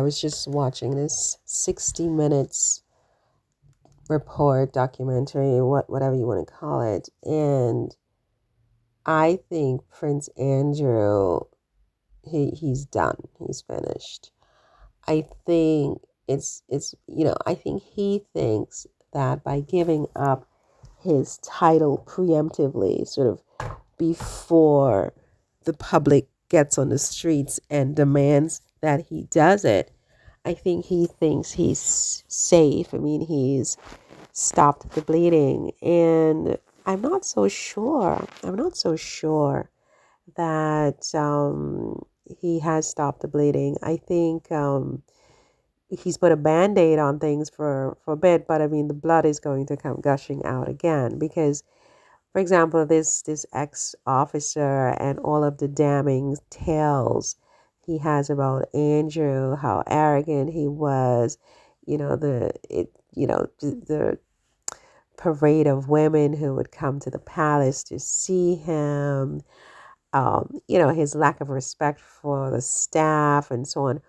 was just watching this 60 minutes report, documentary, whatever you want to call it. And I think Prince Andrew, he's done. He's finished. I think I think he thinks that by giving up his title preemptively, sort of before the public gets on the streets and demands that he does it, I think he thinks he's safe. I mean, he's stopped the bleeding. And I'm not so sure. I'm not so sure that he has stopped the bleeding. I think he's put a band-aid on things for a bit, but I mean, the blood is going to come gushing out again because, for example, this ex-officer and all of the damning tales he has about Andrew, how arrogant he was, the parade of women who would come to the palace to see him, his lack of respect for the staff and so on.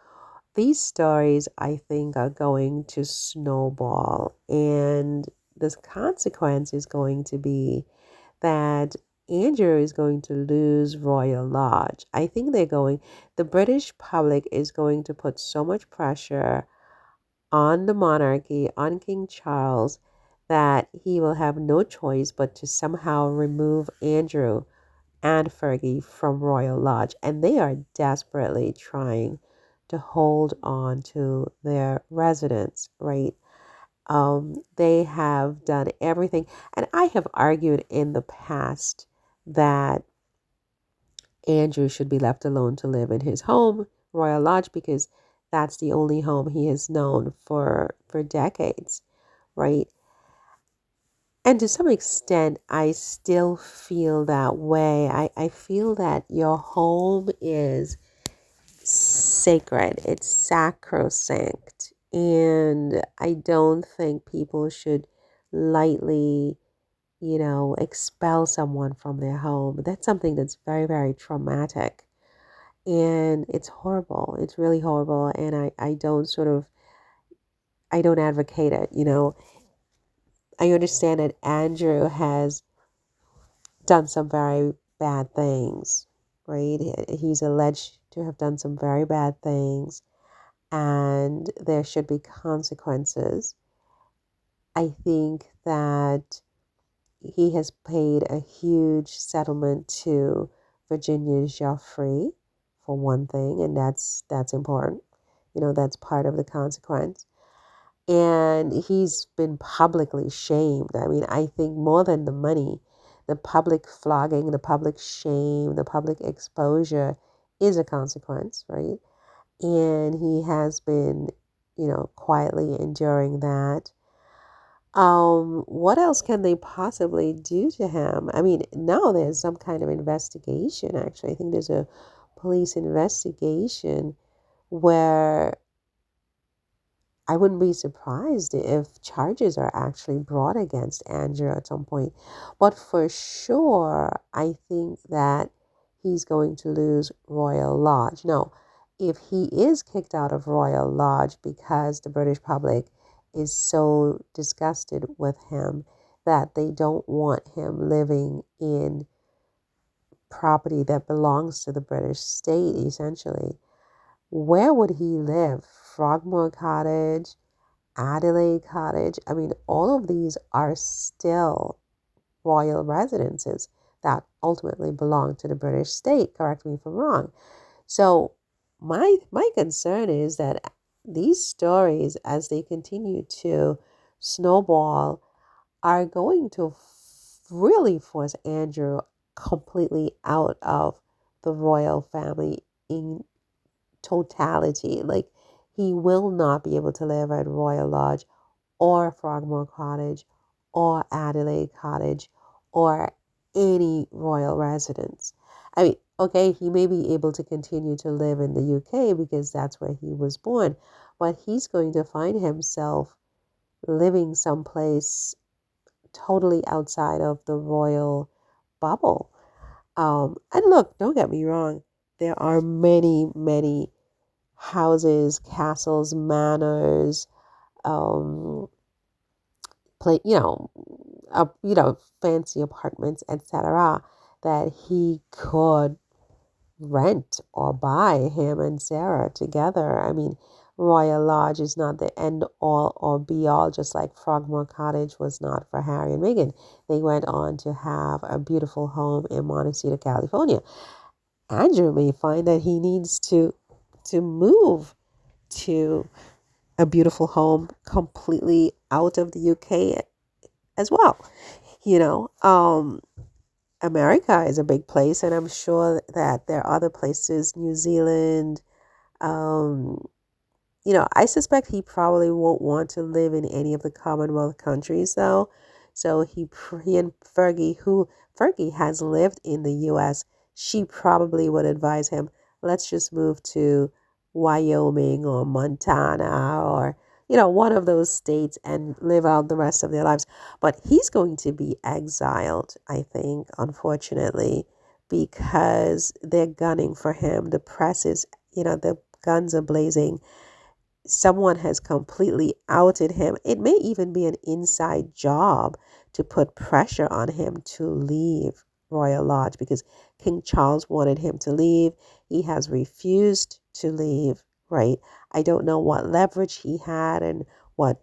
These stories, I think, are going to snowball, and the consequence is going to be that Andrew is going to lose Royal Lodge. I think the British public is going to put so much pressure on the monarchy, on King Charles, that he will have no choice but to somehow remove Andrew and Fergie from Royal Lodge. And they are desperately trying to hold on to their residence, right? They have done everything. And I have argued in the past that Andrew should be left alone to live in his home, Royal Lodge, because that's the only home he has known for decades, right? And to some extent, I still feel that way. I feel that your home is sacred, it's sacrosanct. And I don't think people should lightly, expel someone from their home. That's something that's very, very traumatic. And it's horrible. It's really horrible. And I don't advocate it. I understand that Andrew has done some very bad things, right? He's alleged to have done some very bad things, and there should be consequences. I think that he has paid a huge settlement to Virginia Joffrey, for one thing, and that's important. That's part of the consequence. And he's been publicly shamed. I mean, I think more than the money, the public flogging, the public shame, the public exposure is a consequence, right? And he has been, quietly enduring that. What else can they possibly do to him? I mean, now there's some kind of investigation, actually. I think there's a police investigation where I wouldn't be surprised if charges are actually brought against Andrew at some point. But for sure, I think that he's going to lose Royal Lodge. Now, if he is kicked out of Royal Lodge because the British public is so disgusted with him that they don't want him living in property that belongs to the British state, essentially, where would he live? Frogmore Cottage? Adelaide Cottage. I mean, all of these are still royal residences that ultimately belong to the British state. Correct me if I'm wrong. So my concern is that these stories, as they continue to snowball, are going to really force Andrew completely out of the royal family in totality. Like, he will not be able to live at Royal Lodge or Frogmore Cottage or Adelaide Cottage or any royal residence. I mean, okay, he may be able to continue to live in the UK because that's where he was born, but he's going to find himself living someplace totally outside of the royal bubble. And look, don't get me wrong, there are many, many houses, castles, manors, um, play, fancy apartments, etc., that he could rent or buy, him and Sarah together. I mean, Royal Lodge is not the end all or be all, just like Frogmore Cottage was not for Harry and Meghan. They went on to have a beautiful home in Montecito, California. Andrew may find that he needs to move to a beautiful home completely out of the UK as well. You know, America is a big place, and I'm sure that there are other places, New Zealand. Um, I suspect he probably won't want to live in any of the Commonwealth countries, though. So he and Fergie has lived in the U.S. She probably would advise him, let's just move to Wyoming or Montana or, one of those states and live out the rest of their lives. But he's going to be exiled, I think, unfortunately, because they're gunning for him. The press is, the guns are blazing. Someone has completely outed him. It may even be an inside job to put pressure on him to leave Royal Lodge, because King Charles wanted him to leave. He has refused to leave, right? I don't know what leverage he had and what,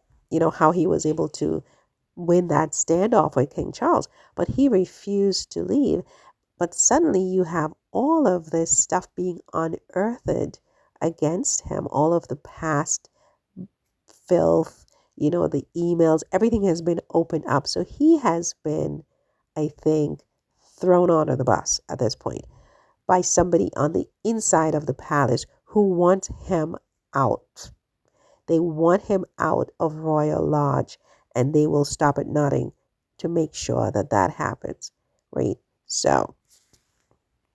how he was able to win that standoff with King Charles, but he refused to leave. But suddenly you have all of this stuff being unearthed against him, all of the past filth, the emails, everything has been opened up. So he has been, I think, thrown onto the bus at this point by somebody on the inside of the palace who wants him out. They want him out of Royal Lodge, and they will stop at nothing to make sure that that happens, right? So